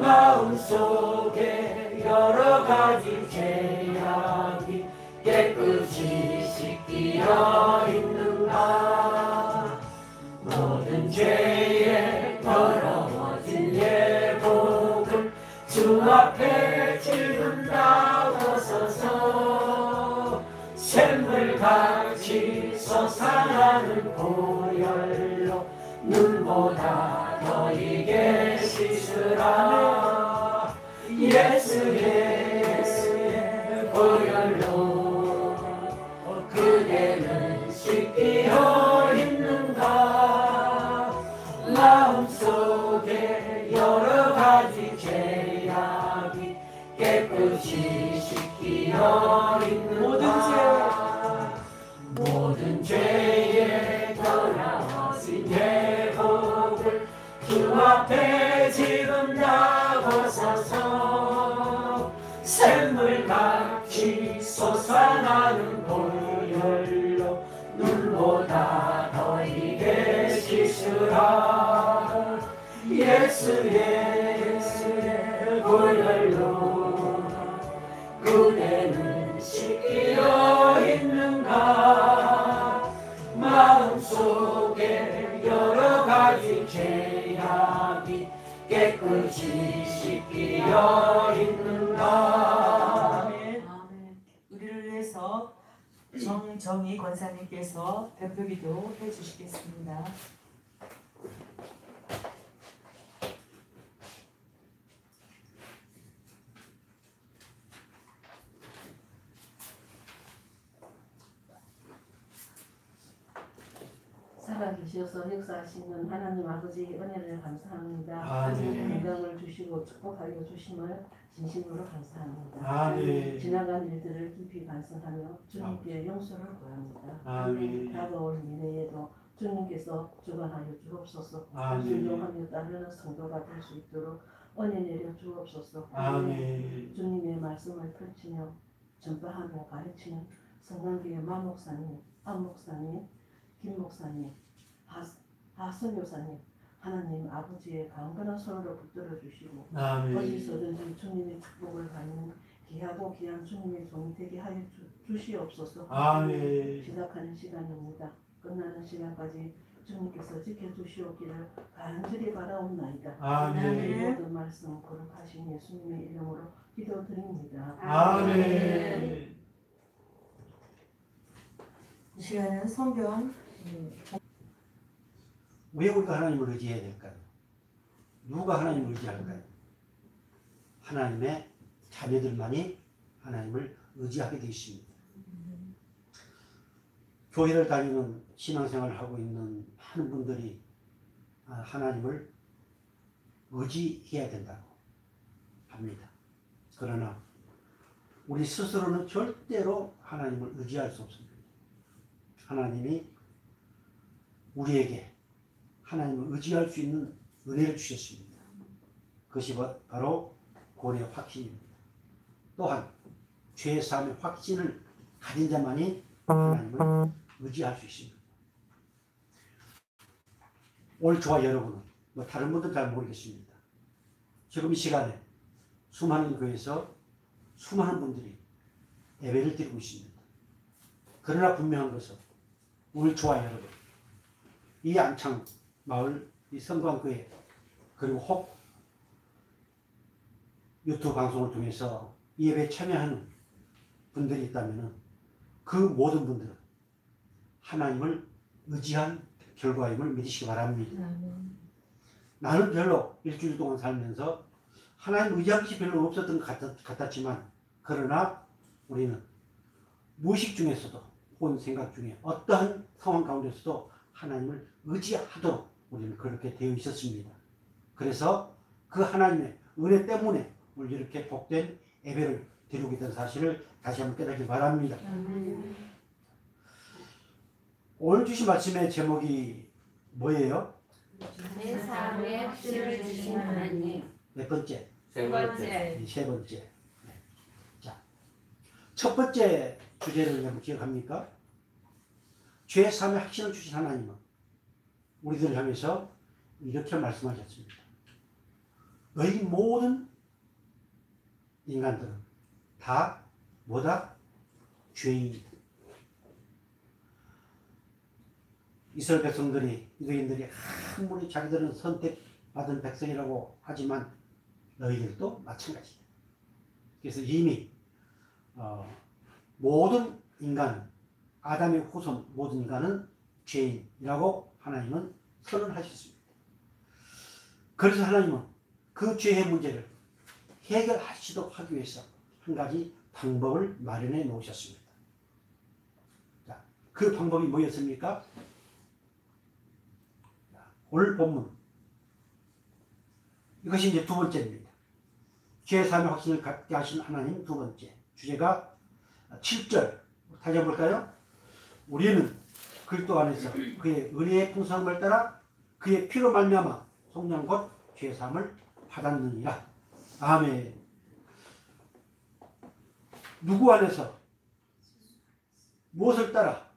마음속에 여러 가지 죄악이 깨끗이 씻기어 있는가. 모든 죄에 더러워진 내 복을 주 앞에 지른다고 서서 샘물같이 솟아나는 보혈로 눈보다 더 이게 씻으라. 예수의 보혈로 그대는 씻기어 있는가. 마음속에 여러 가지 죄악이 깨끗이 씻기어 있는가. 모든 죄에 돌아오신 내 복을 주 앞에 지른다고 서서 샘물같이 솟아나는 보혈로 눈보다 더 이게 씻으라. 예수의 보혈로 그대는 씻기어 있는가. 마음속에 여러 가지 죄악이 깨끗이 씻기어 있는가. 아멘. 우리를 위해서 정정희 권사님께서 대표기도 해주시겠습니다. 살아계셔서 역사하시는 하나님 아버지의 은혜를 감사합니다. 아멘. 건강을 주시고 축복하여 주심을 진심으로 감사합니다. 아멘. 지나간 일들을 깊이 반성하며 주님께 용서를 구합니다. 아멘. 다가올 미래에도 주님께서 주관하여 주옵소서. 아멘. 순종하며 따르는 성도가 될 수 있도록 은혜 내려 주옵소서. 아멘. 주님의 말씀을 펼치며 전파하며 가르치는 성강교회 마 목사님, 안 목사님, 김 목사님, 하선 교사님, 하나님 아버지의 강건한 손으로 붙들어 주시고 아멘. 어디서든지 주님의 축복을 받는 귀하고 귀한 주님의 종이 되게 하여 주시옵소서. 아멘. 시작하는 시간입니다. 끝나는 시간까지 주님께서 지켜주시옵기를 간절히 바라옵나이다. 아멘. 모든 말씀 거룩하신 예수님의 이름으로 기도드립니다. 아멘. 이 시간은 성경 왜 우리가 하나님을 의지해야 될까요? 누가 하나님을 의지할까요? 하나님의 자녀들만이 하나님을 의지하게 되어 있습니다. 교회를 다니는 신앙생활을 하고 있는 많은 분들이 하나님을 의지해야 된다고 합니다. 그러나 우리 스스로는 절대로 하나님을 의지할 수 없습니다. 하나님이 우리에게 하나님을 의지할 수 있는 은혜를 주셨습니다. 그것이 바로 구원의 확신입니다. 또한 죄의 사함의 확신을 가진 자만이 하나님을 의지할 수 있습니다. 오늘 저와 여러분은 다른 분들은 잘 모르겠습니다. 지금 이 시간에 수많은 교회에서 수많은 분들이 예배를 드리고 있습니다. 그러나 분명한 것은 오늘 저와 여러분, 이 안창 마을, 이 성광교회, 그리고 혹 유튜브 방송을 통해서 이 예배에 참여하는 분들이 있다면 그 모든 분들은 하나님을 의지한 결과임을 믿으시기 바랍니다. 나는 별로 일주일 동안 살면서 하나님 의지할 것이 별로 없었던 것 같았지만, 그러나 우리는 무의식 중에서도 혹은 생각 중에 어떠한 상황 가운데서도 하나님을 의지하도록 우리는 그렇게 되어 있었습니다. 그래서 그 하나님의 은혜 때문에 우리 이렇게 복된 예배를 드리고 있다는 사실을 다시 한번 깨닫기 바랍니다. 오늘 주신 말씀의 제목이 뭐예요? 내 삶에 확신을 주신 하나님. 몇 번째? 세 번째. 세 번째. 네. 자, 첫 번째 주제를 여러분 기억합니까? 죄의 삶에 확신을 주신 하나님은 우리들을 향해서 이렇게 말씀하셨습니다. 너희 모든 인간들은 다 뭐다? 죄인이다. 이스라엘 백성들이, 유대인들이 아무리 자기들은 선택받은 백성이라고 하지만 너희들도 마찬가지다. 그래서 이미 모든 인간은, 아담의 후손 모든 인간은 죄인이라고 하나님은 선언하셨습니다. 그래서 하나님은 그 죄의 문제를 해결하시도록 하기 위해서 한 가지 방법을 마련해 놓으셨습니다. 자, 그 방법이 뭐였습니까? 오늘 본문, 이것이 이제 두 번째입니다. 죄 사함의 확신을 갖게 하신 하나님 두 번째. 주제가 7절 다시 한번 볼까요? 우리는 그리스도 안에서 그의 은혜의 풍성함을 따라 그의 피로 말미암아 속량 곧 죄 사함을 받았느니라. 아멘. 누구 안에서 무엇을 따라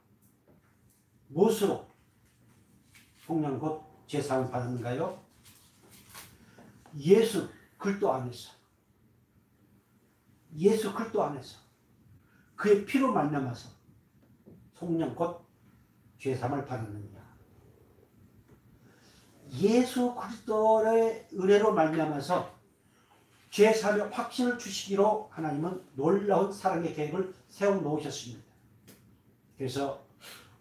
무엇으로 속량 곧 죄 사함을 받았는가요? 예수 그리스도 안에서, 예수 그리스도 안에서 그의 피로 말미암아서 속량 곧 죄 사함을 받았느냐. 예수 그리스도의 은혜로 말미암아서 죄 사함의 확신을 주시기로 하나님은 놀라운 사랑의 계획을 세워 놓으셨습니다. 그래서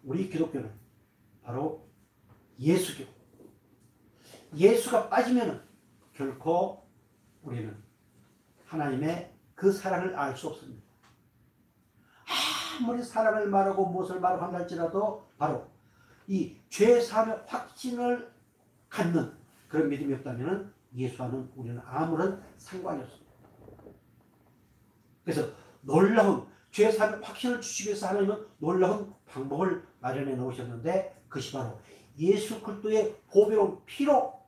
우리 기독교는 바로 예수교. 예수가 빠지면 결코 우리는 하나님의 그 사랑을 알 수 없습니다. 아무리 사랑을 말하고 무엇을 말하고 한다 할지라도 바로 이 죄 사함의 확신을 갖는 그런 믿음이 없다면 예수와는 우리는 아무런 상관이 없습니다. 그래서 놀라운 죄 사함의 확신을 주시기 위해서 하나님은 놀라운 방법을 마련해 놓으셨는데 그것이 바로 예수 그리스도의 보배로운 피로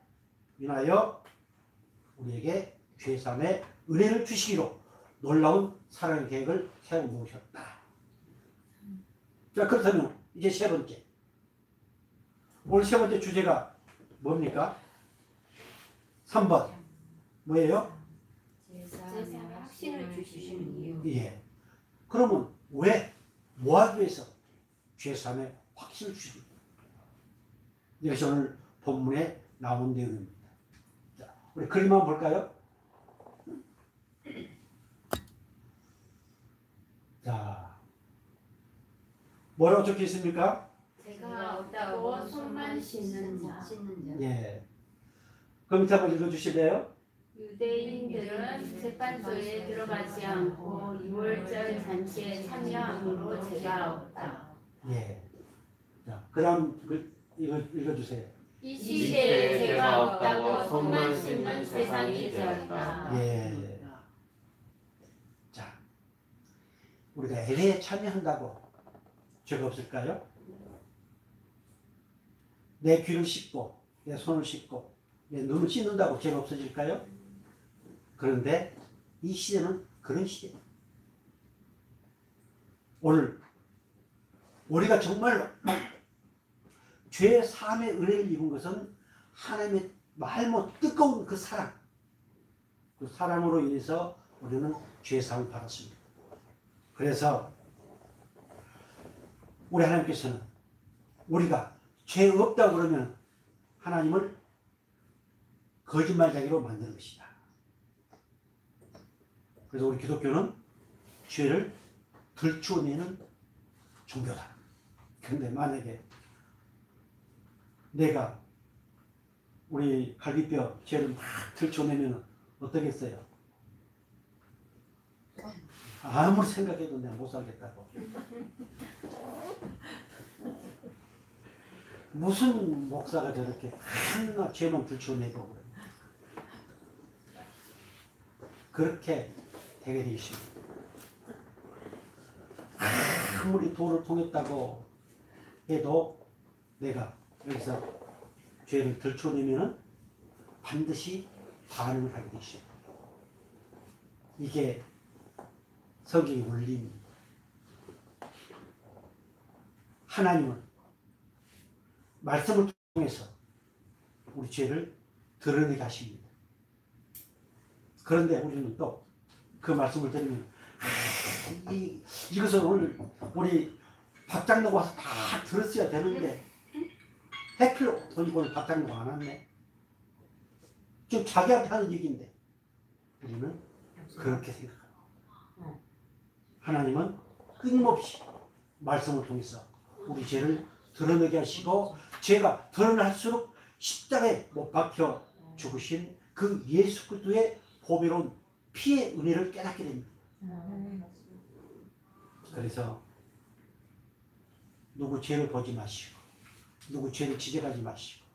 인하여 우리에게 죄 사함의 은혜를 주시기로 놀라운 사랑의 계획을 세워 놓으셨다. 자, 그렇다면 이제 세 번째. 오늘 세 번째 주제가 뭡니까? 3번. 뭐예요? 죄 사함의 확신을 주시는 이유. 예. 그러면 왜, 뭐하기 위해서 죄 사함의 확신을 주십니까? 이것이 오늘 본문에 나온 내용입니다. 자, 우리 그림 한번 볼까요? 자, 뭐라고 적혀 있습니까? 죄가 없다고 손만 씻는 자. 예. 그럼 밑에 한번 읽어주실래요? 유대인들은 재판소에 들어가지 않고 유월절 잔치에 참여함으로 죄가 없다. 예. 자, 그 다음 읽어주세요. 이 시대에 죄가 없다고 손만 씻는 세상이 되었다. 예. 자, 우리가 예배에 참여한다고 죄가 없을까요? 내 귀를 씻고 내 손을 씻고 내 눈을 씻는다고 죄가 없어질까요? 그런데 이 시대는 그런 시대예요. 오늘 우리가 정말로 죄 사함의 은혜를 입은 것은 하나님의 말못 뜨거운 그 사랑, 그 사랑으로 인해서 우리는 죄 사함을 받았습니다. 그래서 우리 하나님께서는 우리가 죄 없다고 그러면 하나님을 거짓말쟁이로 만드는 것이다. 그래서 우리 기독교는 죄를 들추어내는 종교다. 그런데 만약에 내가 우리 갈비뼈 죄를 막 들춰내면 어떠겠어요? 아무리 생각해도 내가 못 살겠다고. 무슨 목사가 저렇게 하나 죄만 들춰내고 그래요. 그렇게 되게 되어 있습니다. 아무리 도를 통했다고 해도 내가 여기서 죄를 들춰내면 반드시 반응을 하게 되어 있습니다. 이게 성경의 원리입니다. 하나님은 말씀을 통해서 우리 죄를 드러내게 하십니다. 그런데 우리는 또 그 말씀을 들으면 이것을 오늘 우리 박장로가 와서 다 들었어야 되는데 해필 오늘 박장로가 안 왔네. 지금 자기한테 하는 얘기인데 우리는 그렇게 생각합니다. 하나님은 끊임없이 말씀을 통해서 우리 죄를 드러내게 하시고 죄가 드러날수록 십자가에 못 박혀 죽으신 그 예수 그리스도의 보배로운 피의 은혜를 깨닫게 됩니다. 그래서 누구 죄를 보지 마시고 누구 죄를 지적하지 마시고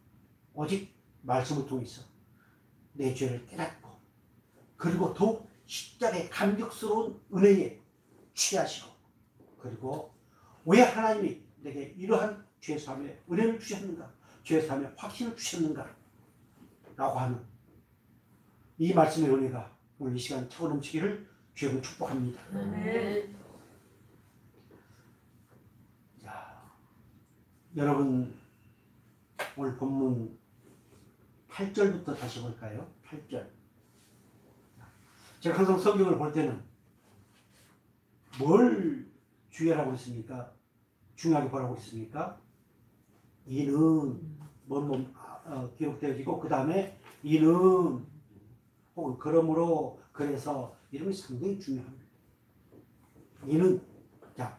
오직 말씀을 통해서 내 죄를 깨닫고 그리고 더욱 십자가의 감격스러운 은혜에 취하시고 그리고 왜 하나님이 내게 이러한 죄사함의 은혜를 주셨는가, 죄사함의 확신을 주셨는가 라고 하는 이 말씀의 은혜가 오늘 이 시간 차고 넘치기를 주님을 축복합니다. 자, 여러분 오늘 본문 8절부터 다시 볼까요? 8절. 제가 항상 성경을 볼 때는 뭘 주의하라고 했습니까? 중요하게 보라고 했습니까? 이는 기록되어지고 그 다음에 이는 혹은 그러므로 그래서 이런 게 상당히 중요합니다. 이는 자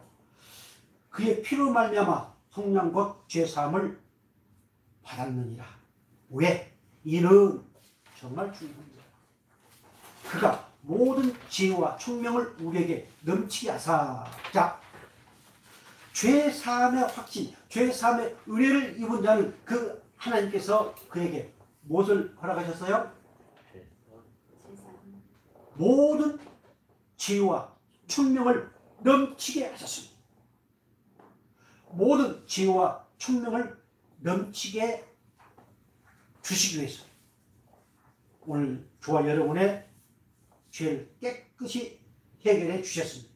그의 피로 말미암아 속량 곧 죄사함을 받았느니라. 왜? 이는 정말 중요합니다. 그가 모든 지혜와 총명을 우리에게 넘치게 하사. 자, 죄사함의 확신, 죄사함의 은혜를 입은 자는 그 하나님께서 그에게 무엇을 허락하셨어요? 모든 지혜와 총명을 넘치게 하셨습니다. 모든 지혜와 총명을 넘치게 주시기 위해서 오늘 저와 여러분의 죄를 깨끗이 해결해 주셨습니다.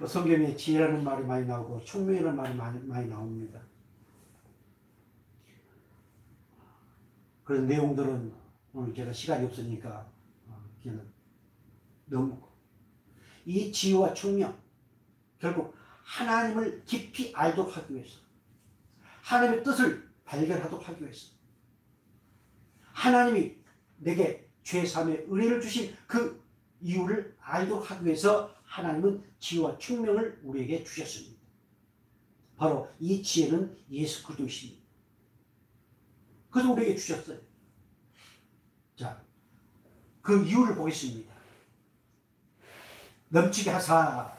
성경에 지혜라는 말이 많이 나오고 총명이라는 말이 많이 나옵니다. 그런 내용들은 오늘 제가 시간이 없으니까 그냥 넘고 이 지혜와 총명 결국 하나님을 깊이 알도록 하기 위해서 하나님의 뜻을 발견하도록 하기 위해서 하나님이 내게 죄사함의 은혜를 주신 그 이유를 알도록 하기 위해서 하나님은 지혜와 총명을 우리에게 주셨습니다. 바로 이 지혜는 예수 그리스도이십니다. 그래서 우리에게 주셨어요. 자, 그 이유를 보겠습니다. 넘치게 하사.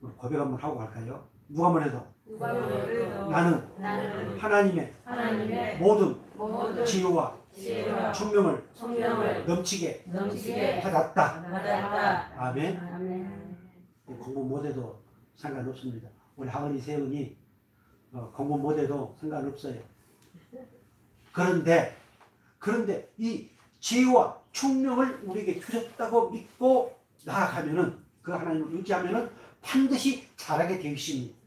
우리 고백 한번 하고 갈까요? 누가 뭐래도 나는 하나님의 모든 지혜와 총명을 넘치게 받았다. 아멘. 공부 못해도 상관없습니다. 우리 하은이 세은이 공부 못해도 상관없어요. 그런데 이 지혜와 총명을 우리에게 주셨다고 믿고 나아가면은 그 하나님을 의지하면은 반드시 잘하게 되어 있습니다.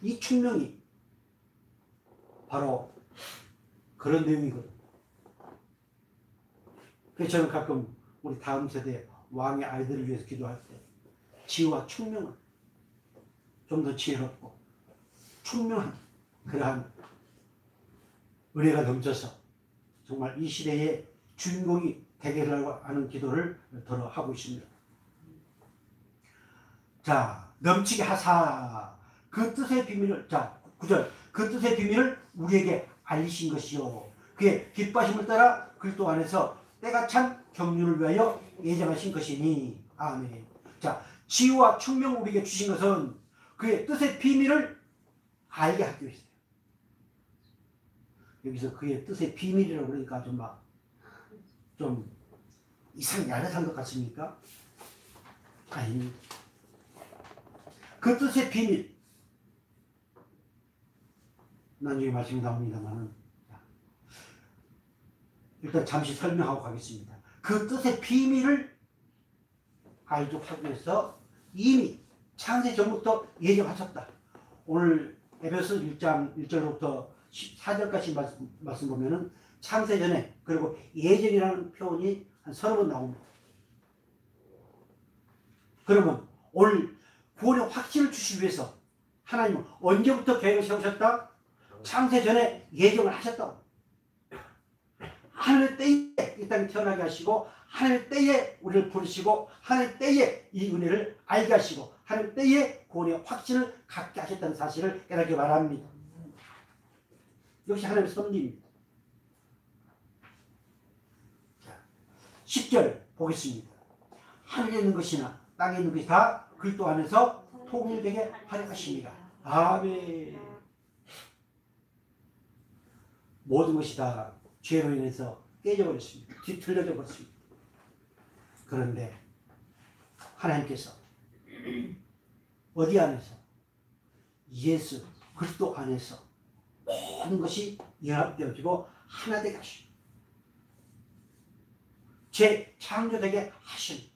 이 총명이 바로 그런 내용이거든요. 그래서 저는 가끔 우리 다음 세대 왕의 아이들을 위해서 기도할 때 지혜와 총명을 좀 더 지혜롭고 총명한 그러한 은혜가 넘쳐서 정말 이 시대의 주인공이 되기를 하는 기도를 더러 하고 있습니다. 자, 넘치게 하사 그 뜻의 비밀을, 자 9절 그 뜻의 비밀을 우리에게 알리신 것이요 그의 기뻐하심을 따라 그리스도 안에서 때가 참 경륜을 위하여 예정하신 것이니. 아멘. 자, 지혜와 총명을 우리에게 주신 것은 그의 뜻의 비밀을 알게 하기 위해서요. 여기서 그의 뜻의 비밀이라고 그러니까 좀 이상하게 야릇한 것 같습니까? 아닙니다. 그 뜻의 비밀 나중에 말씀이 나옵니다만은 일단 잠시 설명하고 가겠습니다. 그 뜻의 비밀을 알도록 하기 위해서 이미 창세 전부터 예정하셨다. 오늘 에베소 1장 1절부터 14절까지 말씀 보면은 창세전에 그리고 예정이라는 표현이 한 30번 나옵니다. 그러면 오늘 구원의 확신을 주시기 위해서 하나님은 언제부터 계획을 세우셨다? 창세전에 예정을 하셨다고. 하늘의 때에 이 땅에 태어나게 하시고 하늘의 때에 우리를 부르시고 하늘의 때에 이 은혜를 알게 하시고 하늘의 때에 구원의 확신을 갖게 하셨다는 사실을 깨닫기 바랍니다. 역시 하나님의 섭리입니다. 10절 보겠습니다. 하늘에 있는 것이나 땅에 있는 것이 다 그리스도 안에서 통일되게 하려 하십니다. 아멘. 모든 것이 다 죄로 인해서 깨져버렸습니다. 뒤틀려져 버렸습니다. 그런데 하나님께서 어디 안에서? 예수 그리스도 안에서 모든 것이 연합되어지고 하나 되게 하십니다. 재창조되게 하신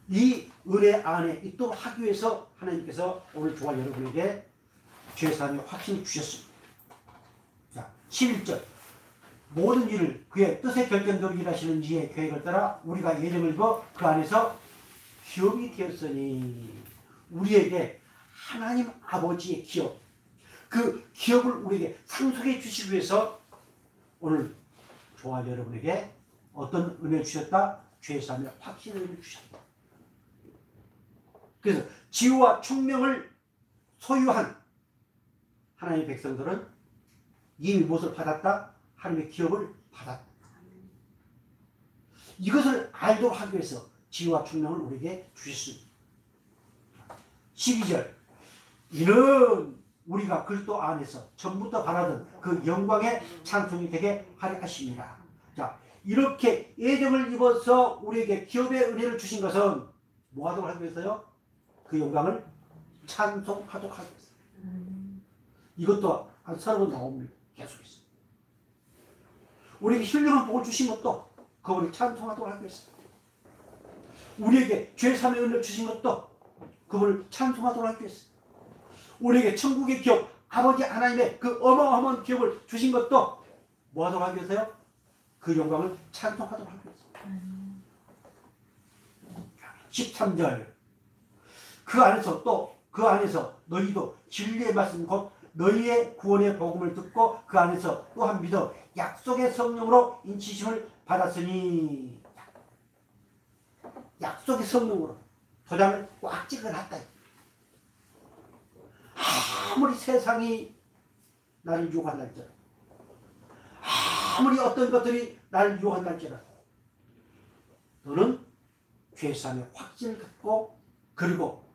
이 은혜 안에 있도록 하기 위해서 하나님께서 오늘 주와 여러분에게 죄사함의 확신을 주셨습니다. 자, 11절 모든 일을 그의 뜻의 결정대로 일하시는 이의 계획을 따라 우리가 예정을 입어 그 안에서 기업이 되었으니 우리에게 하나님 아버지의 기업 그 기업을 우리에게 상속해 주시기 위해서 오늘 저와 여러분에게 어떤 은혜를 주셨다? 죄사함의 확신을 주셨다. 그래서 지혜와 총명을 소유한 하나님의 백성들은 이미 무엇을 받았다? 하나님의 기업을 받았다. 이것을 알도록 하기 위해서 지혜와 총명을 우리에게 주셨습니다. 12절 이는 우리가 그리스도 안에서 전부터 바라던 그 영광의 찬송이 되게 하려 하십니다. 자, 이렇게 예정을 입어서 우리에게 기업의 은혜를 주신 것은 뭐 하도록 하기 위해서요? 그 영광을 찬송하도록 하기 위해서. 이것도 한 30번 나옵니다. 계속해서. 우리에게 훌륭한 복을 주신 것도 그분을 찬송하도록 하기 위해서. 우리에게 죄사함의 은혜를 주신 것도 그분을 찬송하도록 하기 위해서. 우리에게 천국의 기업, 아버지 하나님의 그 어마어마한 기업을 주신 것도 뭐 하도록 하기 위해서요? 그 영광을 찬송하도록 하기 위해서. 13절 그 안에서 너희도 진리의 말씀 곧 너희의 구원의 복음을 듣고 그 안에서 또한 믿어 약속의 성령으로 인치심을 받았으니 약속의 성령으로 도장을 꽉 찍어놨다. 아무리 세상이 나를 유혹한달지라도 아무리 어떤 것들이 나를 유혹한달지라도 너는 죄사함의 확신을 갖고 그리고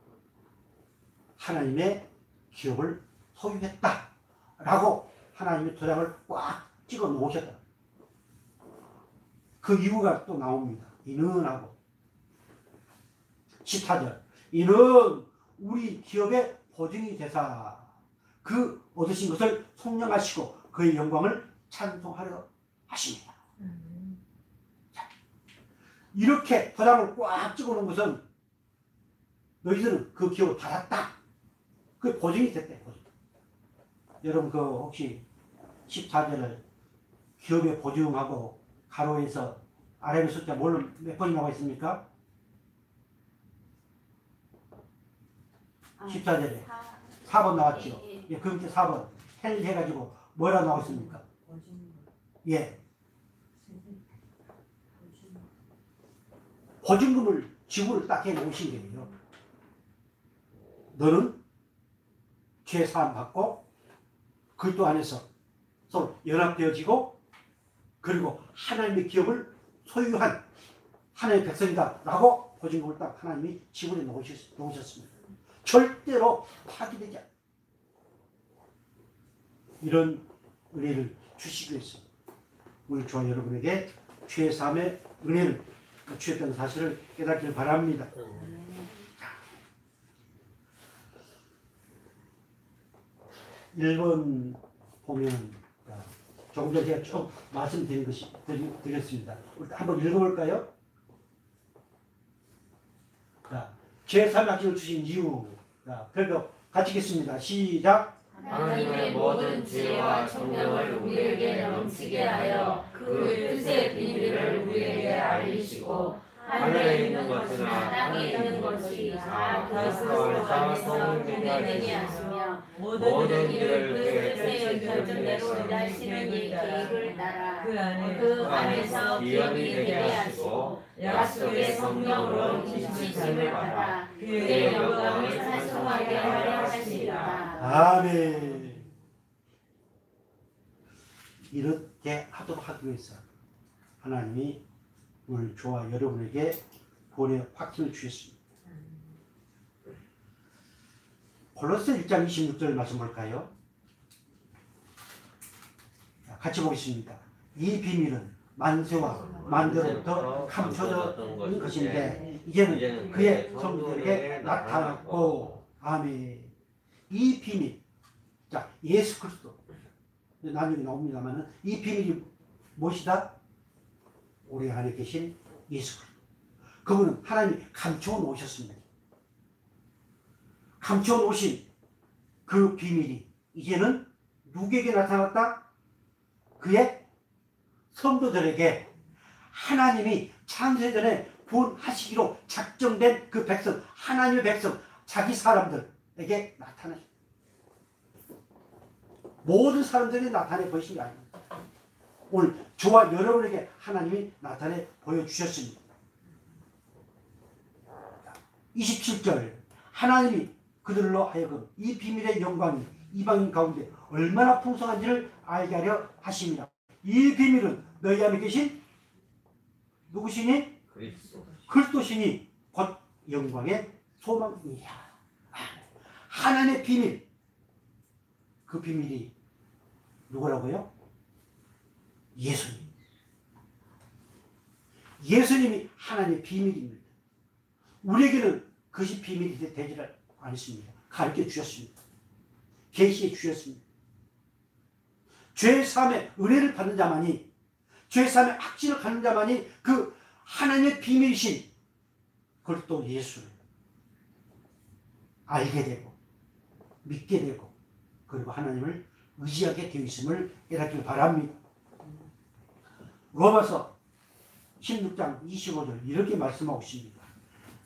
하나님의 기업을 소유했다 라고 하나님의 도장을 꽉 찍어 놓으셨다. 그 이유가 또 나옵니다. 이는 하고 14절 이는 우리 기업의 보증이 되사 그 얻으신 것을 속량하시고 그의 영광을 찬송하려 하십니다. 자, 이렇게 도장을 꽉 찍어 놓은 것은 너희들은 그 기업을 받았다. 그 보증이 됐대. 보증. 여러분 그 혹시 14절을 기업의 보증하고 가로에서 아래의 숫자 몇 번이 나와 있습니까? 14절에 4번 나왔죠. 예, 그 밑에 4번 헬 해가지고 뭐라 나와 있습니까? 예. 보증금을 지불을 딱 해놓으신 거예요. 너는 죄 사함 받고 그리스도 안에서 서로 연합되어지고 그리고 하나님의 기업을 소유한 하나님의 백성이다 라고 보증금을 딱 하나님이 지불해 놓으셨습니다. 절대로 파기되지 않아. 이런 은혜를 주시기 위해서 우리 저와 여러분에게 죄사함의 은혜를 주셨다는 사실을 깨닫기를 바랍니다. 1번 보면 조금 전에 제가 쭉 말씀드린 것이 드렸습니다. 한번 읽어볼까요? 자, 죄사함의 확신을 주신 이유. 자, 별도 같이 읽겠습니다. 시작. 하나님의 모든 지혜와 총명을 우리에게 넘치게 하여 그 뜻의 비밀을 우리에게 알리시고 하늘에 있는 것이나 땅에 있는 것이 다 그리스도 안에서 동행되게 하시며 모든 일을 그 뜻의 결정대로 일하시는 이 계획을 따라 그 안에서 기업이 되게 하시고 약속의 성령으로 인치심을 받아 그의 영광을 찬송하게 하려 하시리라. 아멘. 이렇게 하도록 하기 위해서 하나님이 오늘 저와 여러분에게 본의 확신을 주셨습니다. 골로새 1장 26절 말씀 볼까요? 같이 보겠습니다. 이 비밀은 만세와 만대로부터 감춰졌던 것인데 이제는 그의 성도에게 나타났고, 아멘. 이 비밀, 자, 예수 그리스도, 나중에 나옵니다만 이 비밀이 무엇이다? 우리 안에 계신 예수 그리스도. 그분은 하나님이 감춰 놓으셨습니다. 감춰 놓으신 그 비밀이 이제는 누구에게 나타났다? 그의 성도들에게 하나님이 창세전에 구원하시기로 작정된 그 백성, 하나님의 백성, 자기 사람들에게 나타나셨다. 모든 사람들이 나타내 보이신 게 아닙니다. 오늘 저와 여러분에게 하나님이 나타내 보여주셨습니다. 27절, 하나님이 그들로 하여금 이 비밀의 영광이 이방인 가운데 얼마나 풍성한지를 알게 하려 하십니다. 이 비밀은 너희 안에 계신 누구시니? 그리스도시니 곧 영광의 소망이야. 하나님의 비밀, 그 비밀이 누구라고요? 예수님. 예수님이 하나님의 비밀입니다. 우리에게는 그것이 비밀이 되지를 않습니다. 가르쳐 주셨습니다. 계시해 주셨습니다. 죄사함의 은혜를 받는 자만이, 죄사함의 확신을 갖는 자만이 그 하나님의 비밀이신 그리스도 예수를 알게 되고 믿게 되고 그리고 하나님을 의지하게 되어 있음을 깨닫길 바랍니다. 로마서 16장 25절 이렇게 말씀하고 있습니다.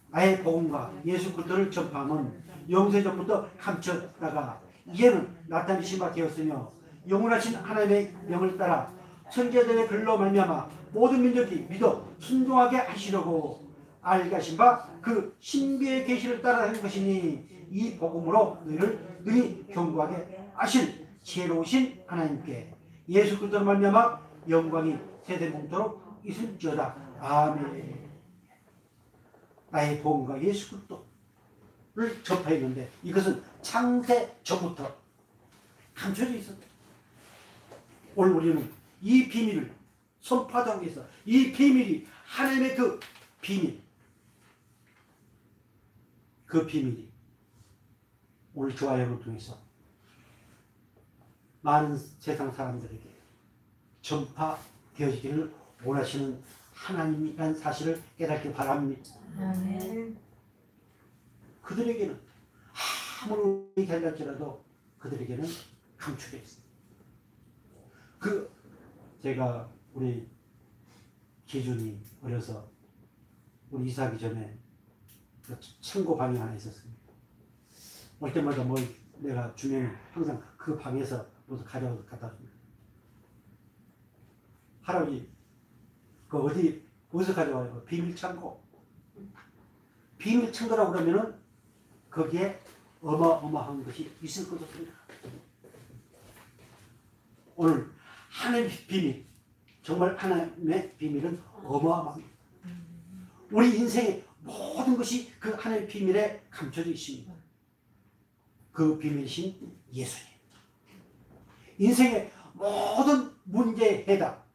나의 복음과 예수 그리스도를 전파함은 영세전부터 감췄다가 이제는 나타내신 바 되었으며 영원하신 하나님의 명을 따라 선지자들의 글로 말미암아 모든 민족이 믿어 순종하게 하시려고 알게 하신 바 그 신비의 계시를 따라 하는 것이니 이 복음으로 너희를 능히 경고하게 하실 지혜로우신 하나님께 예수 그리스도로 말미암아 영광이 세대 몸토록 있을지어다. 아멘. 나의 복음과 예수 그리스도를 접하였는데 이것은 창세 전부터 감춰져 있었다. 오늘 우리는 이 비밀을 선포하기 위해서 이 비밀이 하나님의 그 비밀, 그 비밀이 오늘 저와 여러분을 통해서 많은 세상 사람들에게 전파되어지기를 원하시는 하나님이라는 사실을 깨닫기 바랍니다. 아멘. 그들에게는 아무리 얘기할지라도 그들에게는 감추게 있습니다. 제가 우리 기준이 어려서 우리 이사하기 전에 창고 방이 하나 있었습니다. 올 때마다 내가 주면 항상 그 방에서 뭐서 가져와서 갖다 줍니다. 할아버지, 어디서 가져와요? 비밀 창고. 비밀 창고라고 그러면은 거기에 어마어마한 것이 있을 것 같습니다. 오늘 하나님의 비밀, 정말 하나님의 비밀은 어마어마합니다. 우리 인생의 모든 것이 그 하나님의 비밀에 감춰져 있습니다. 그 비밀이신 예수님. 인생의 모든 문제의 해답,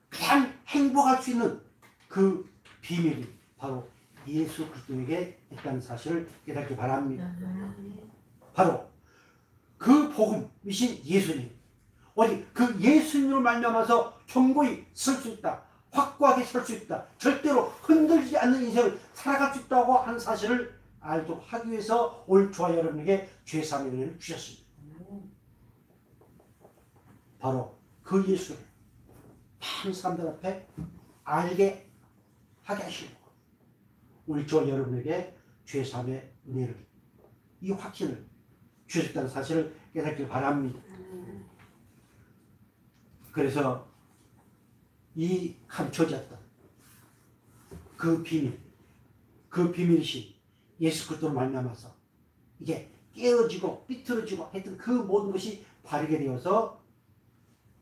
가장 행복할 수 있는 그 비밀이 바로 예수 그리스도에게 있다는 사실을 깨닫기 바랍니다. 바로 그 복음이신 예수님. 오직 그 예수님으로 말미암아서 견고히 설 수 있다. 확고하게 설 수 있다. 절대로 흔들리지 않는 인생을 살아갈 수 있다고 하는 사실을 알도록 하기 위해서 오늘 저와 여러분에게 죄사함의 은혜를 주셨습니다. 바로 그 예수를 많은 사람들 앞에 알게 하게 하시고 오늘 저와 여러분에게 죄사함의 은혜를, 이 확신을 주셨다는 사실을 깨닫길 바랍니다. 그래서 이 감춰졌던 그 비밀, 그 비밀이신 예수 그리스도로 말미암아서 이게 깨어지고 삐뚤어지고 하여튼 그 모든 것이 바르게 되어서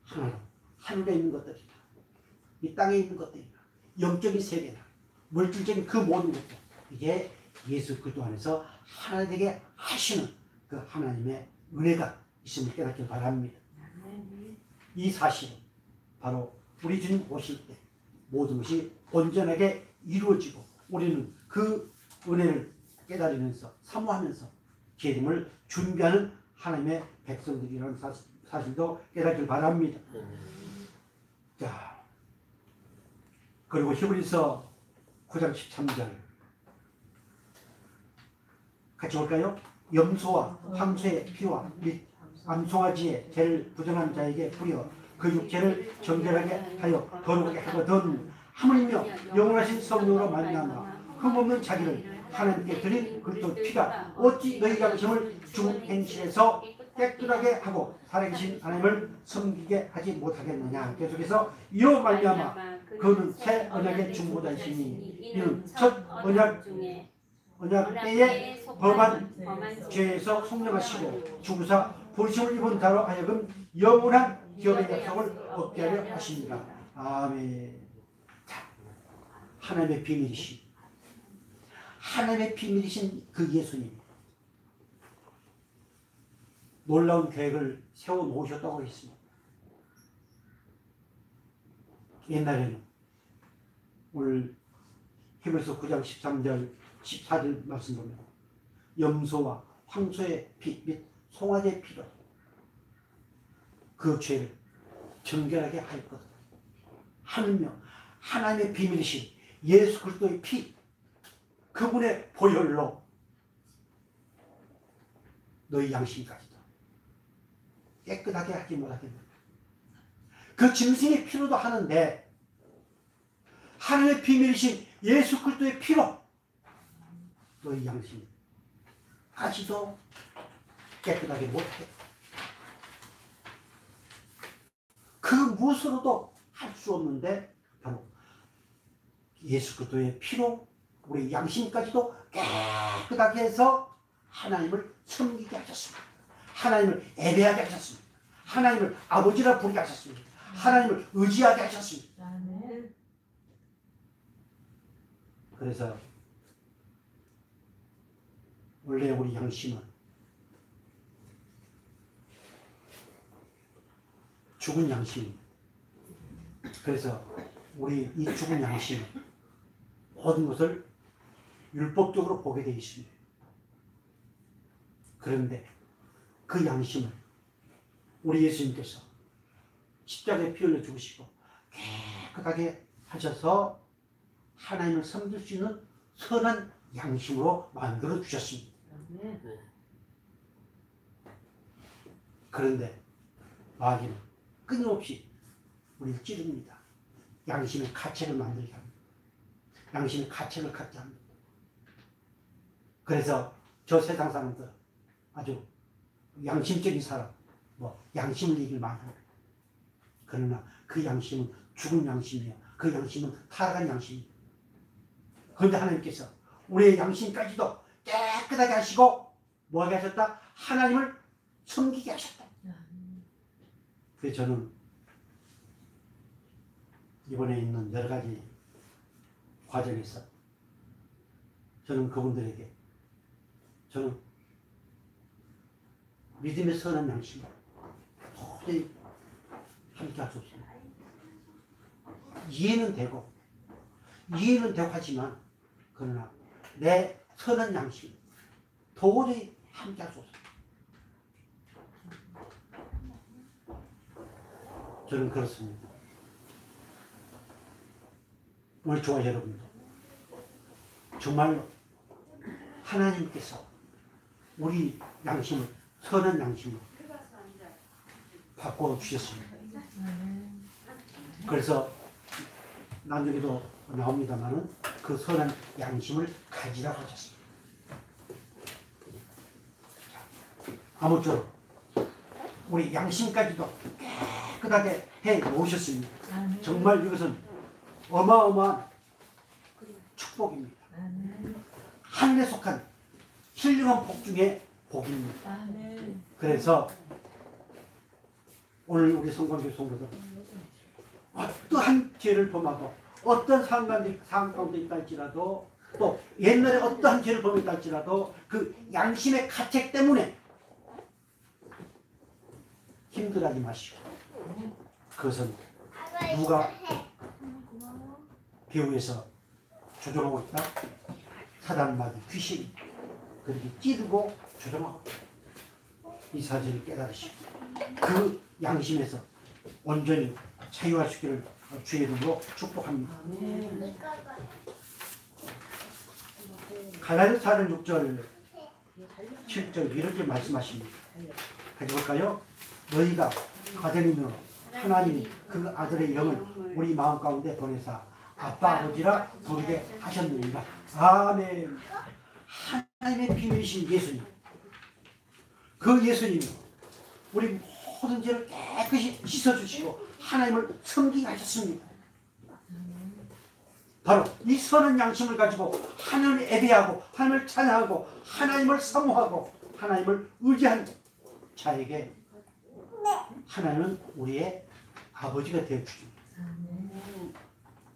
하나로 하늘에 있는 것들이나 이 땅에 있는 것들이나 영적인 세계나 물질적인 그 모든 것들, 이게 예수 그리스도 안에서 하나 되게 하시는 그 하나님의 은혜가 있음을 깨닫길 바랍니다. 이 사실은 바로 우리 주님 오실 때 모든 것이 온전하게 이루어지고 우리는 그 은혜를 깨달으면서 사모하면서 기름을 준비하는 하나님의 백성들이라는 사실도 깨닫길 바랍니다. 자, 그리고 히브리서 9장 13절 같이 볼까요? 염소와 황소의 피와 및 암송아지의 죄를 부정한 자에게 뿌려 그 육체를 정결하게 하여 거룩하게 하거든 하물며 영원하신 성령으로 말미암아 흠없는 자기를 하나님께 드린 그리스도 피가 어찌 너희 양심을 죽은 행실에서 깨끗하게 하고 살아계신 하나님을 섬기게 하지 못하겠느냐. 계속해서 이로 말미암아 그는 새 언약의 중보자이시니 이는 첫 언약 때에 범한 죄에서 속량하시고 죽으사 부르심을 입은 자로 하여금 영원한 기업의 약속을 얻게 하려 하십니다. 아멘. 자, 하나님의 비밀이신 그 예수님, 놀라운 계획을 세워 놓으셨다고 했습니다. 옛날에는 오늘 히브리서 9장 13절 14절 말씀 보면 염소와 황소의 피 및 송아지의 피로 그 죄를 정결하게 할 것 하느며 하나님의 비밀이신 예수 그리스도의 피, 그분의 보혈로 너희 양심까지도 깨끗하게 하지 못하겠느냐. 그 짐승의 피로도 하는데 하나님의 비밀이신 예수 그리스도의 피로 너희 양심까지도 깨끗하게 못해. 그 무엇으로도 할 수 없는데 바로 예수 그리스도의 피로 우리 양심까지도 깨끗하게 해서 하나님을 섬기게 하셨습니다. 하나님을 예배하게 하셨습니다. 하나님을 아버지라 부르게 하셨습니다. 하나님을 의지하게 하셨습니다. 그래서 원래 우리 양심은 죽은 양심입니다. 그래서 우리 이 죽은 양심은 모든 것을 율법적으로 보게 되어 있습니다. 그런데 그 양심을 우리 예수님께서 십자가에 피 흘려 죽으시고 깨끗하게 하셔서 하나님을 섬길 수 있는 선한 양심으로 만들어 주셨습니다. 그런데 마귀는 끊임없이 우리를 찌릅니다. 양심의 가책을 만들게 합니다. 양심의 가책을 갖게 합니다. 그래서 저 세상 사람들 아주 양심적인 사람, 양심을 얘기를 많이 합니다. 그러나 그 양심은 죽은 양심이에요. 그 양심은 타락한 양심이에요. 그런데 하나님께서 우리의 양심까지도 깨끗하게 하시고 뭐하게 하셨다? 하나님을 섬기게 하셨다. 그래서 저는 이번에 있는 여러 가지 과정에서 저는 그분들에게 저는 믿음의 선한 양심으로 도저히 함께 할 수 없습니다. 이해는 되고 하지만 그러나 내 선한 양심 도저히 함께 할 수 없습니다. 저는 그렇습니다. 오늘 저와 여러분도 정말로 하나님께서 우리 양심을 선한 양심을 바꿔 주셨습니다. 그래서 나중에도 나옵니다만은 그 선한 양심을 가지라고 하셨습니다. 아무쪼록 우리 양심까지도 깨끗하게 해 놓으셨습니다. 정말 이것은 어마어마한 축복입니다. 하늘에 속한 힐링한 복 중에 복입니다. 그래서 오늘 우리 성관계 성도들 어떠한 죄를 범하고 어떤 상황 가운데 있다 할지라도 또 옛날에 어떠한 죄를 범했다 할지라도 그 양심의 가책 때문에 힘들어하지 마시고 그것은 누가 배후에서 조종하고 있다? 사단마귀 귀신이 그렇게 찌르고 조종하고 있다. 이 사실을 깨달으시고 그 양심에서 온전히 자유할 수 있기를 주의 이름으로 축복합니다. 갈라디아서 4장 6절 7절 이렇게 말씀하십니다. 가져볼까요? 너희가 아들이며 하나님이 그 아들의 영을 우리 마음 가운데 보내사 아빠 아버지라 부르게 하셨느니라. 아멘. 하나님의 비밀이신 예수님, 그 예수님이 우리 모든 죄를 깨끗이 씻어주시고 하나님을 섬기게 하셨습니다. 바로 이 선한 양심을 가지고 하나님을 예배하고 하나님을 찬양하고 하나님을 사모하고 하나님을 의지한 자에게 하나님은 우리의 아버지가 되어주십니다.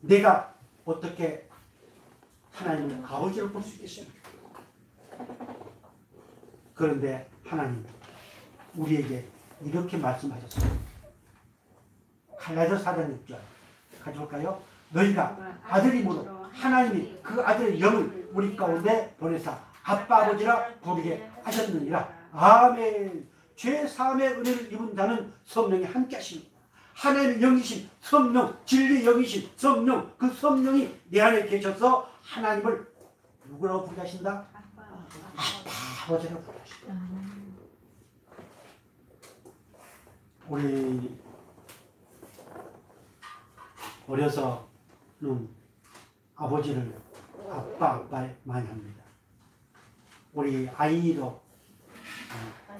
내가 어떻게 하나님을 아버지로 볼 수 있겠습니까? 그런데 하나님 우리에게 이렇게 말씀하셨습니다. 갈라디아서 4장 6절 가져올까요? 너희가 아들이므로 하나님이 그 아들의 영을 우리 가운데 보내사 아빠 아버지라 부르게 하셨느니라. 아멘. 죄 사함의 은혜를 입은 자는 성령이 함께 하십니다. 하나님의 영이신 성령, 진리의 영이신 성령, 그 성령이 내 안에 계셔서 하나님을 누구라고 부르게 하신다? 아빠 아버지라고 부르게 하신다. 우리 어려서는 아버지를 아빠 많이 합니다. 우리 아이도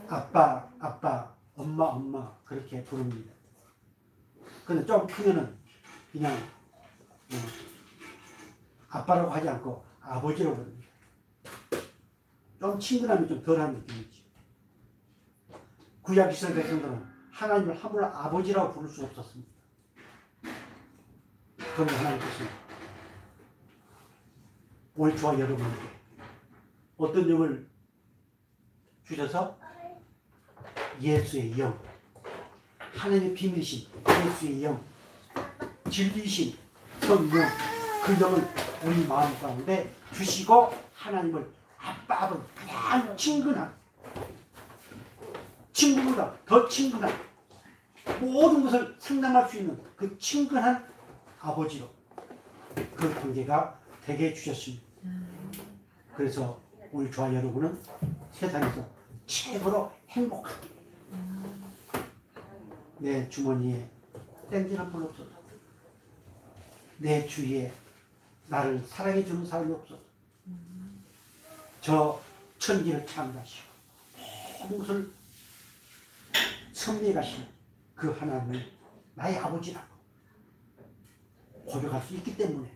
아빠, 엄마 그렇게 부릅니다. 근데 좀 크면은 그냥 아빠라고 하지 않고 아버지라고 부릅니다. 좀 친근함이 좀 덜한 느낌이지. 구약 이스라엘 백성들은 하나님을 함부로 아버지라고 부를 수 없었습니다. 그런데 하나님께서 우리 저와 여러분에게 어떤 영을 주셔서 예수의 영, 하나님의 비밀이신 예수의 영, 진리이신 성령, 그 영을 우리 마음 가운데 주시고 하나님을 아빠, 아버지, 가장 친근한, 친구보다 더 친근한 모든 것을 상담할 수 있는 그 친근한 아버지로 그 관계가 되게 해주셨습니다. 그래서 우리 저와 여러분은 세상에서 최고로 행복한 내 주머니에 땡진 한 푼 없어도 내 주위에 나를 사랑해주는 사람이 없어도 저 천지를 창조하시고 모든 것을 섭리해 가시는 그 하나님을 나의 아버지라고 고백할 수 있기 때문에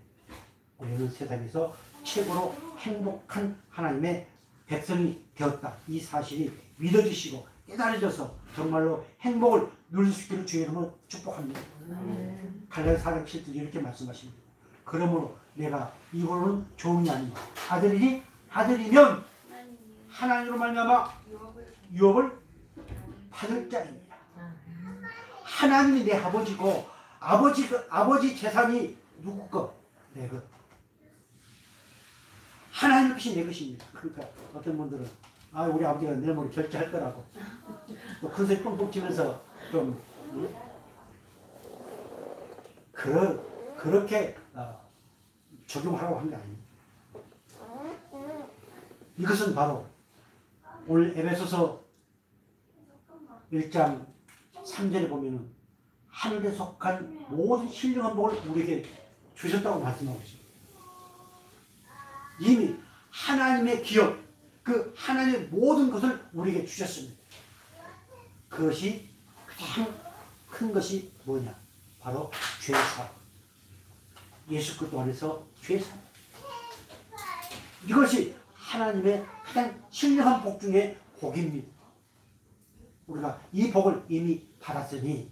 우리는 세상에서 최고로 행복한 하나님의 백성이 되었다. 이 사실이 믿어지시고 깨달아져서 정말로 행복을 누릴 수 있기를 주의 이름으로 축복합니다. 갈라디아서 4장 7절 이렇게 말씀하십니다. 그러므로 내가 이후로는 좋은 게 아니고 아들이면 하나님으로 말미암아 유업을 받을 자입니다. 하나님이 내 아버지고 아버지 재산이 누구 거? 내 것. 하나님 것이 내 것입니다. 그러니까 어떤 분들은 우리 아버지가 내 몸을 결제할 거라고 또 큰 소리 뻥뻥 치면서 좀 그렇게 적용하라고 한 게 아닙니다. 이것은 바로 오늘 에베소서 1장 3절에 보면은 하늘에 속한 모든 신령한 복을 우리에게 주셨다고 말씀하고 있습니다. 이미 하나님의 기업, 그 하나님의 모든 것을 우리에게 주셨습니다. 그것이 가장 큰 것이 뭐냐? 바로 죄사. 예수 그리스도 안에서 죄사. 이것이 하나님의 가장 신령한 복 중에 복입니다. 우리가 이 복을 이미 받았으니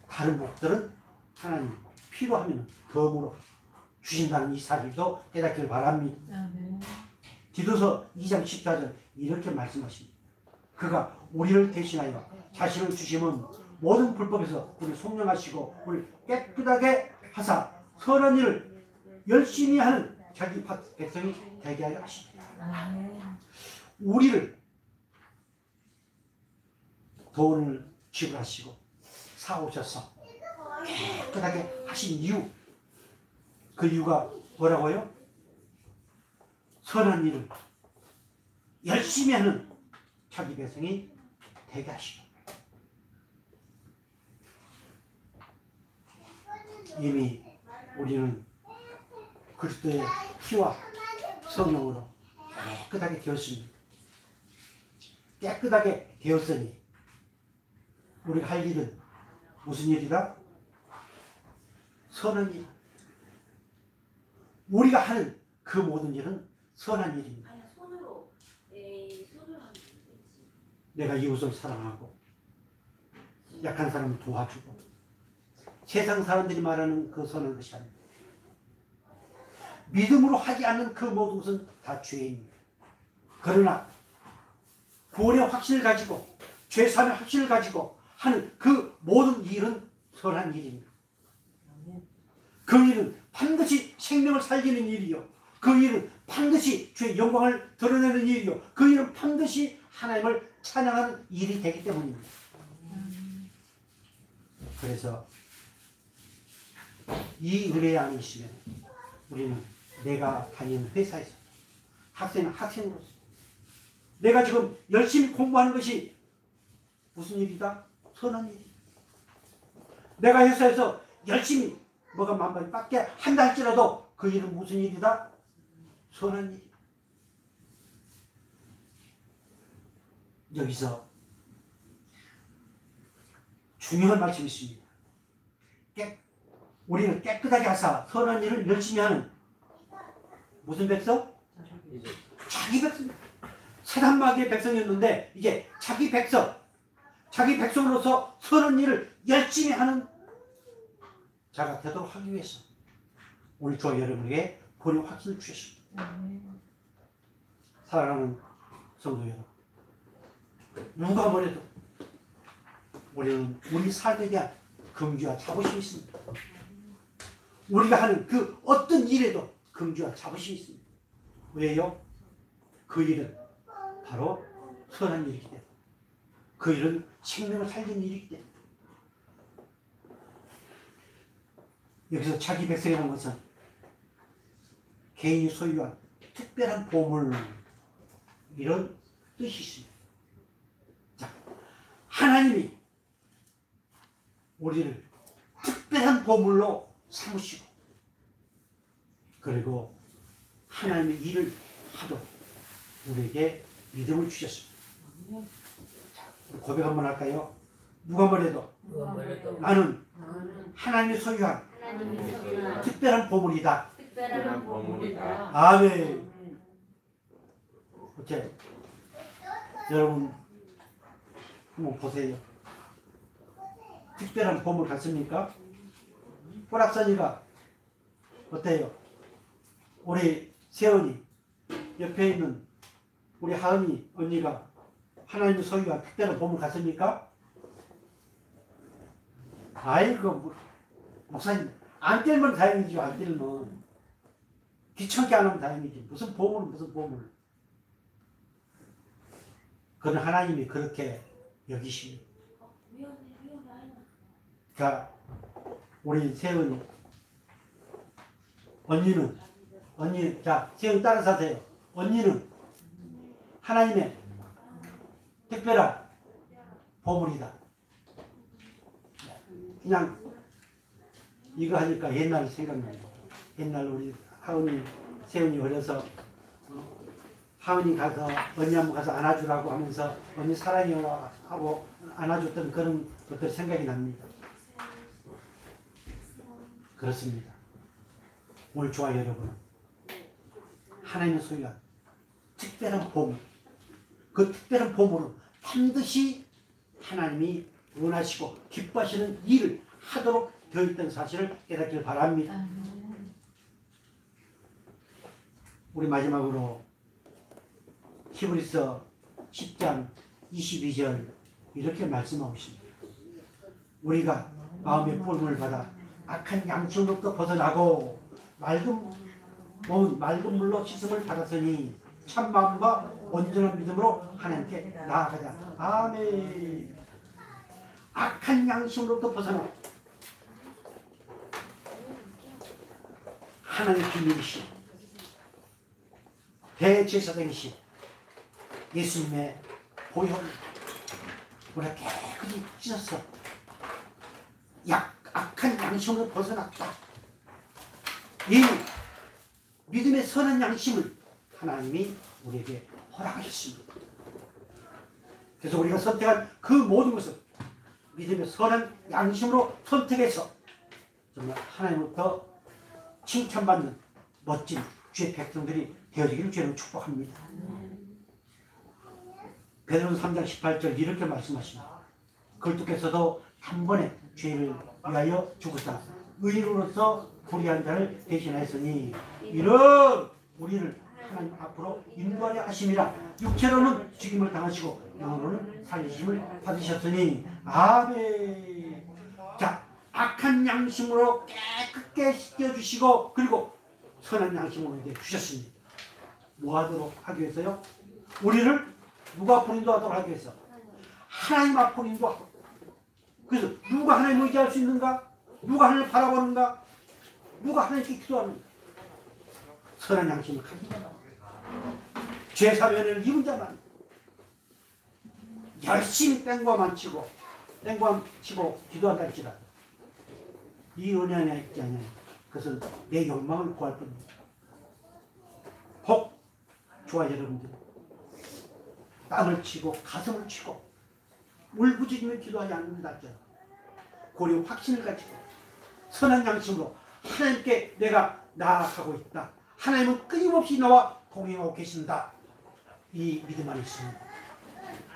다른 복들은 하나님 필요하면 덤으로 주신다는 이 사실도 깨닫기를 바랍니다. 디도서 2장 14절 이렇게 말씀하십니다. 그가 우리를 대신하여 자신을 주심은 모든 불법에서 우리를 속량하시고 우리를 깨끗하게 하사 선한 일을 열심히 하는 자기 백성이 되게 하려 하십니다. 우리를 돈을 지불하시고 사오셔서 깨끗하게 하신 이유, 그 이유가 뭐라고요? 선한 일을 열심히 하는 자기 백성이 되게 하시고 이미 우리는 그리스도의 피와 성령으로 깨끗하게 되었습니다. 깨끗하게 되었으니 우리가 할 일은 무슨 일이다? 선한 일. 우리가 하는 그 모든 일은 선한 일입니다. 내가 이웃을 사랑하고 약한 사람을 도와주고 세상 사람들이 말하는 그 선한 것이 아닙니다. 믿음으로 하지 않는 그 모든 것은 다 죄입니다. 그러나 구원의 확신을 가지고 죄사함의 확신을 가지고 하는 그 모든 일은 선한 일입니다. 그 일은 반드시 생명을 살리는 일이요. 그 일은 반드시 주의 영광을 드러내는 일이요. 그 일은 반드시 하나님을 찬양하는 일이 되기 때문입니다. 그래서 이 은혜 안에 있으면 우리는 내가 다니는 회사에서 학생으로서 내가 지금 열심히 공부하는 것이 무슨 일이다? 선한 일이다. 내가 회사에서 열심히 뭐가 만반이 밖에 한다 할지라도 그 일은 무슨 일이다? 선한 일이다. 여기서 중요한 말씀이 있습니다. 우리를 깨끗하게 하사 선한 일을 열심히 하는 무슨 백성? 자기 백성. 사단마귀의 백성이었는데 이제 자기 백성으로서 선한 일을 열심히 하는 자가 되도록 하기 위해서 우리 저 여러분에게 본의 확신을 주셨습니다. 사랑하는 성도 여러분, 누가 뭐래도 우리는 우리 삶에 대한 긍지와 자부심이 있습니다. 우리가 하는 그 어떤 일에도 긍지와 자부심이 있습니다. 왜요? 그 일은 바로 선한 일이기 때문에, 그 일은 생명을 살리는 일이기 때문에. 여기서 자기 백성이라는 것은 개인이 소유한 특별한 보물, 이런 뜻이 있습니다. 자, 하나님이 우리를 특별한 보물로 삼으시고 그리고 하나님의 일을 하도록 우리에게 믿음을 주셨습니다. 자, 고백 한번 할까요? 누가 뭐래도 나는 하나님이 소유한 특별한 보물이다. 특별한 보물이다. 아멘. 오케이. 여러분 한번 보세요. 특별한 보물 같습니까? 호락선이가 어때요? 우리 세연이 옆에 있는 우리 하은이 언니가 하나님의 소유한 특별한 보물 같습니까? 아이고 목사님 안 떼면 다행이죠. 안 떼면 귀찮게 안 하면 다행이지. 무슨 보물은 무슨 보물. 그는 하나님이 그렇게 여기십니다. 자, 우리 세은이 언니 자 세은 따라서 하세요. 언니는 하나님의 특별한 보물이다. 그냥 이거 하니까 옛날 생각나요. 옛날 우리 하은이, 세훈이 어려서 하은이 가서 언니 한번 가서 안아주라고 하면서 언니 사랑해요 하고 안아줬던 그런 것들 생각이 납니다. 그렇습니다. 오늘 좋아요 여러분. 하나님의 소유한 특별한 보물, 그 특별한 보물은 반드시 하나님이 원하시고 기뻐하시는 일을 하도록 되어 있다는 사실을 깨닫기를 바랍니다. 우리 마지막으로 히브리서 10장 22절 이렇게 말씀하고 있습니다. 우리가 마음의 뿔을 받아 악한 양심으로부터 벗어나고 맑은 물로 씻음을 받았으니 참 마음과 온전한 믿음으로 하나님께 나아가자. 아멘. 악한 양심으로부터 벗어나 하나님의 비밀이신 대제사장이신 예수님의 보혈 우리가 깨끗이 찢었어. 악한 양심으로 벗어났다. 이 믿음의 선한 양심을 하나님이 우리에게 허락하셨습니다. 그래서 우리가 선택한 그 모든 것을 믿음의 선한 양심으로 선택해서 정말 하나님으로부터 칭찬받는 멋진 주의 백성들이 되어지기를 주님 축복합니다. 베드로서 3장 18절 이렇게 말씀하십니다. 그리스도께서도 한 번에 죄를 위하여 죽으사 의인으로서 불의한 자를 대신하였으니 이런 우리를 하나님 앞으로 인도하려 하심이라. 육체로는 죽임을 당하시고 영으로는 살리심을 받으셨으니 아멘. 자, 악한 양심으로 깨끗게 씻겨주시고 그리고 선한 양심으로 이제 주셨습니다. 뭐 하도록 하기 위해서요? 우리를 누가 앞으로 인도하도록 하기 위해서? 하나님 앞으로 인도하도록. 그래서 누가 하나님을 의지할 수 있는가? 누가 하나님을 바라보는가? 누가 하나님께 기도하는가? 선한 양심을 가진 자만, 죄사면을 입은 자만 열심히 땡과만 치고 기도한다 할지라도 이 은혜 안에 있지 않냐. 그것은 내 욕망을 구할 뿐입니다. 혹 좋아요 여러분들, 땀을 치고 가슴을 치고 울부짖으며 기도하지 않는다 할지라도 고려 확신을 가지고 선한 양심으로 하나님께 내가 나아가고 있다. 하나님은 끊임없이 나와 동행하고 계신다. 이 믿음 안에 있습니다.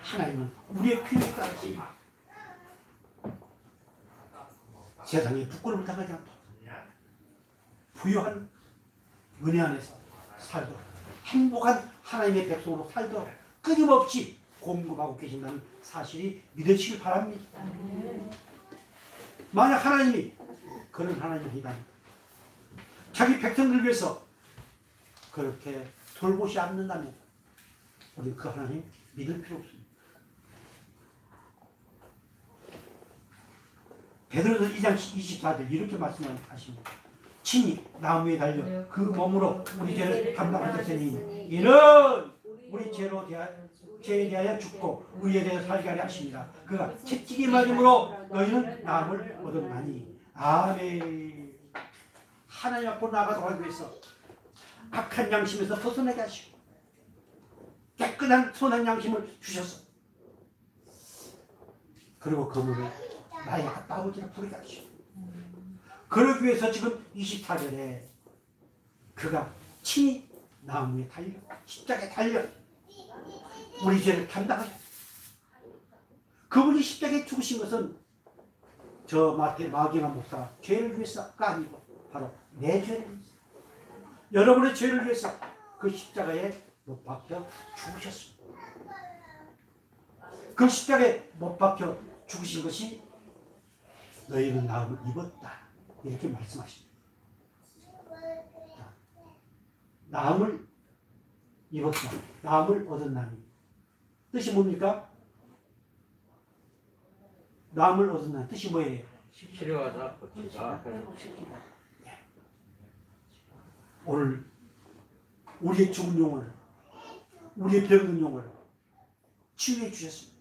하나님은 우리의 필요에 따라서 세상에 부끄러움을 당하지 않도록 부유한 은혜 안에서 살도록 행복한 하나님의 백성으로 살도록 끊임없이 공급하고 계신다는 사실이 믿으시길 바랍니다. 만약 하나님이 그런 하나님이라면 자기 백성들을 위해서 그렇게 돌보지 않는다면 우리 그 하나님 믿을 필요 없습니다. 베드로서 2장 24절 이렇게 말씀하십니다. 친히 나무에 달려 그 몸으로 우리 죄를 담당하셨으니 이는 우리 죄에 대하여 죽고 의에 대하여 살게 하려 하십니다. 그가 채찍이 맞음으로 너희는 나음을 얻었나니 아멘. 하나님 앞으로 나아가도록 하기 위해서 악한 양심에서 벗어나게 하시고 깨끗한 선한 양심을 주셔서 그리고 그물을 나의 아버지를 부르게 하시고 그러기 위해서 지금 24절에 그가 친히 나무에 달려 십자가에 달려 우리 죄를 담당하셨다. 그분이 십자가에 죽으신 것은 저 마귀만 목사가 죄를 위해서가 아니고 바로 내 죄를 위해서 여러분의 죄를 위해서 그 십자가에 못 박혀 죽으셨습니다. 그 십자가에 못 박혀 죽으신 것이 너희는 나음을 입었다. 이렇게 말씀하십니다. 나음을 입었다. 나음을 얻었나니. 뜻이 뭡니까? 나음을 얻었나니. 뜻이 뭐예요? 치료하다, 고치다. 오늘 우리의 죽은 영혼을 우리의 병든 영을 치유해 주셨습니다.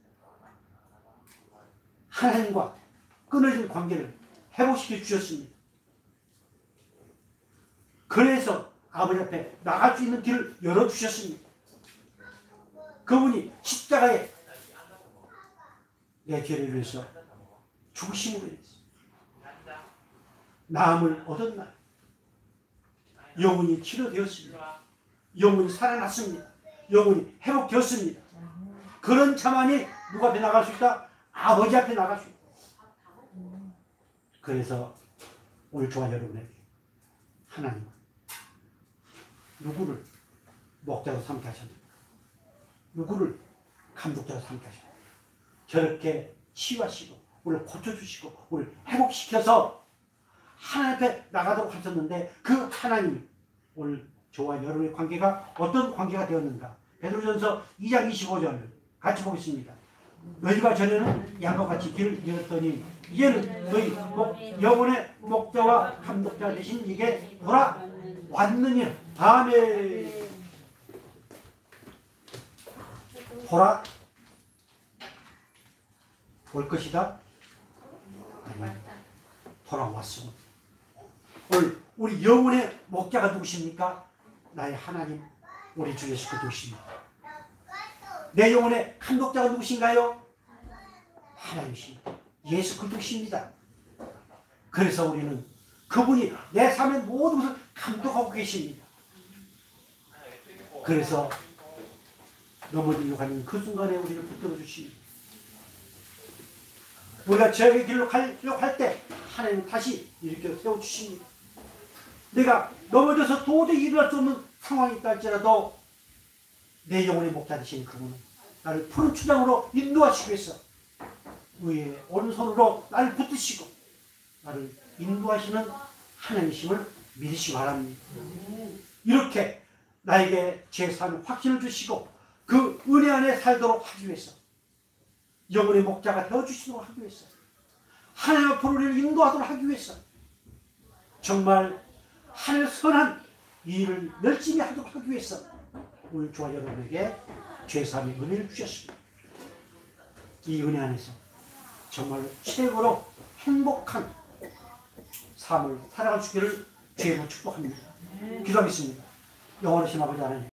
하나님과 끊어진 관계를 회복시켜 주셨습니다. 그래서 아버지 앞에 나갈 수 있는 길을 열어주셨습니다. 그분이 십자가에 내 죄를 위해서 죽으심으로 인해서 나음을 얻었나. 영혼이 치료되었습니다. 영혼이 살아났습니다. 영혼이 회복되었습니다. 그런 자만이 누가 앞에 나갈 수 있다? 아버지 앞에 나갈 수 있다. 그래서 오늘 저와 여러분에게 하나님은 누구를 목자로 삼게 하셨는가? 누구를 감독자로 삼게 하셨는가? 저렇게 치유하시고 우리를 고쳐주시고 우리를 회복시켜서 하나님 앞에 나가도록 하셨는데 그 하나님이 오늘 저와 여러분의 관계가 어떤 관계가 되었는가? 베드로전서 2장 25절 같이 보겠습니다. 너희가 전에는 양과 같이 길을 잃었더니 이제는 너희 영혼의 목자와 감독자 되신 이게 돌아왔느니라. 아멘. 올 것이다? 아니, 돌아왔습니다. 오늘 우리 영혼의 목자가 누구십니까? 나의 하나님, 우리 주 예수 그리스도십니다. 내 영혼의 감독자가 누구신가요? 하나님이십니다. 예수 그리스도십니다. 그래서 우리는 그분이 내 삶의 모든 것을 감독하고 계십니다. 그래서 넘어지려고 하는 그 순간에 우리를 붙들어 주십니다. 우리가 저에게 길로 가려고 할 때 하나님은 다시 일으켜 세워주십니다. 내가 넘어져서 도저히 일어날 수 없는 상황이 있다 할지라도 내 영혼의 목자 되신 그분은 나를 푸른 추장으로 인도하시기 위해서 위에 오른손으로 나를 붙드시고 나를 인도하시는 하나님이심을 믿으시기 바랍니다. 이렇게 나에게 제3의 확신을 주시고 그 은혜 안에 살도록 하기 위해서 영혼의 목자가 되어주시도록 하기 위해서 하나님 앞으로 우리를 인도하도록 하기 위해서 정말 하늘 선한 일을 열심히 하도록 하기 위해서 오늘 저와 여러분에게 제3의 은혜를 주셨습니다. 이 은혜 안에서 정말 최고로 행복한 삶을 살아갈 수 있기를 주의 이름으로 축복합니다. 기도하겠습니다. 영원하신 아버지 하나님,